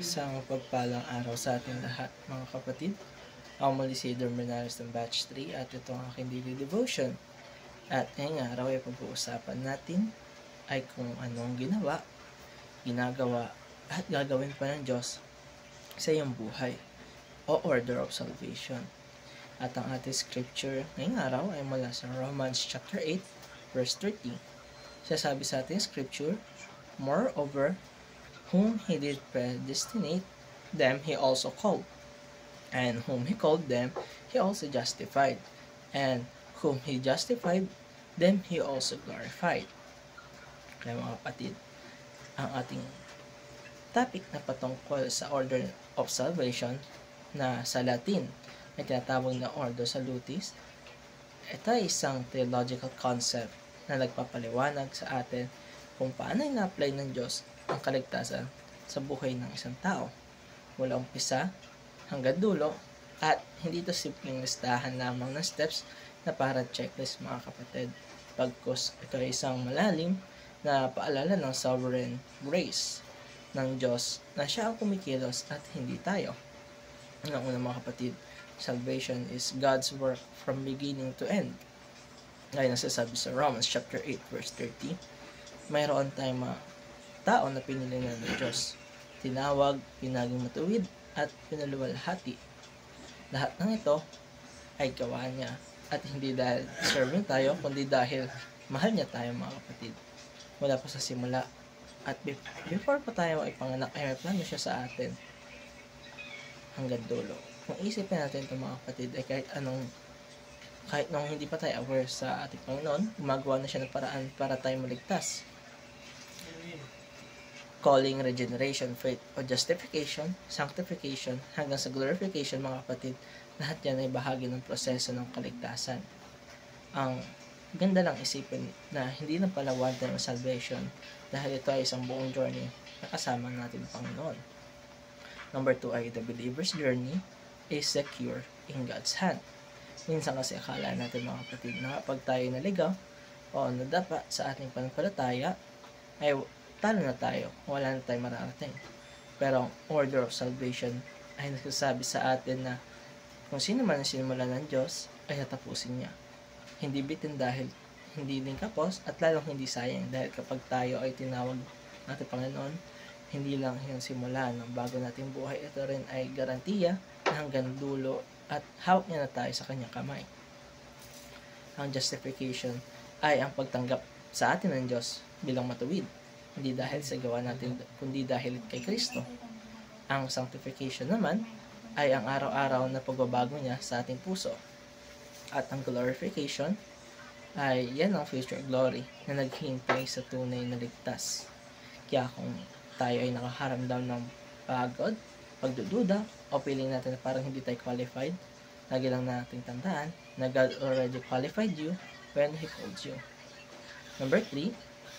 Isang pagpalang araw sa ating lahat, mga kapatid. Ako muli si Idor Bernales ng Batch 3 at ito ang aking daily devotion. At ngayong araw ay pag-uusapan natin ay kung anong ginawa, ginagawa at gagawin pa ng Diyos sa iyong buhay o order of salvation. At ang ating scripture ngayong araw ay mula sa Romans chapter 8 verse 30. Sasabi sa ating scripture, "Moreover, whom He did predestinate, them He also called. And whom He called, them He also justified. And whom He justified, them He also glorified." Kaya mga kapatid, ang ating topic na patungkol sa order of salvation na sa Latin ay tinatawag na Ordo Salutis. Ito ay isang theological concept na nagpapaliwanag sa atin kung paano ina-apply ng Diyos ang kaligtasan sa buhay ng isang tao mula umpisa hanggang dulo, at hindi ito simpleng listahan lamang ng steps na para checklist, mga kapatid. Pagkus ito ay isang malalim na paalala ng sovereign grace ng Diyos na siya ang kumikilos at hindi tayo. Ang una, mga kapatid, salvation is God's work from beginning to end. Ngayon nasasabi sa Romans chapter 8 verse 30, mayroon tayong mga tao na pinili ng Diyos, tinawag, pinaging matuwid, at pinaluwalhati. Lahat ng ito ay gawa niya, at hindi dahil serving tayo, kundi dahil mahal niya tayo, mga kapatid. Mula pa sa simula, at before pa tayo ipanganak ay may plano siya sa atin hanggang dulo. Kung isipin natin ito, mga kapatid, ay kahit nung hindi pa tayo aware sa ating Panginoon, gumagawa na siya ng paraan para tayo maligtas. Calling, regeneration, faith, o justification, sanctification, hanggang sa glorification, mga kapatid, lahat yan ay bahagi ng proseso ng kaligtasan. Ang ganda lang isipin na hindi na pala one time salvation, dahil ito ay isang buong journey na kasama natin Panginoon. Number 2 ay the believer's journey is secure in God's hand. Minsan kasi akala natin, mga kapatid, na kapag tayo naligaw o nadapa sa ating pananampalataya, ay talo na tayo, wala na tayong mararating. Pero ang order of salvation ay nagsasabi sa atin na kung sino man ang sinimula ng Diyos ay tatapusin niya. Hindi bitin dahil hindi din kapos, at lalong hindi sayang dahil kapag tayo ay tinawag natin Panginoon, hindi lang yung simula ng bago nating buhay, ito rin ay garantiya na hanggang dulo, at hawak niya na tayo sa kanyang kamay. Ang justification ay ang pagtanggap sa atin ng Diyos bilang matuwid, hindi dahil sa gawa natin, kundi dahil kay Kristo. Ang sanctification naman ay ang araw-araw na pagbabago niya sa ating puso. At ang glorification ay yan ang future glory na naghihintay sa tunay na ligtas. Kaya kung tayo ay nakaharamdam ng pagod, pagdududa, o feeling natin na parang hindi tayo qualified, lagi lang natin tandaan na God already qualified you when He called you. Number 3,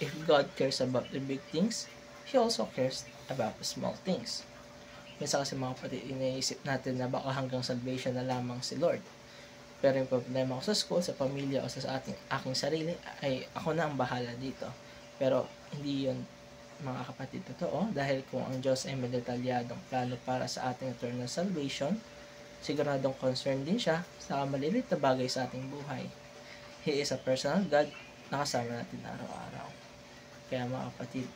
if God cares about the big things, He also cares about the small things. Minsan kasi, mga kapatid, iniisip natin na baka hanggang salvation na lamang si Lord. Pero yung problema ko sa school, sa pamilya, o sa aking sarili, ay ako na ang bahala dito. Pero hindi yun, mga kapatid, totoo, dahil kung ang Diyos ay may detalyadong plano para sa ating eternal salvation, siguradong concerned din siya sa maliliit na bagay sa ating buhay. He is a personal God na kasama natin araw-araw. Kaya, mga kapatid,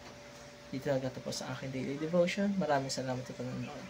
dito nagtatapos sa aking daily devotion. Maraming salamat sa panonood.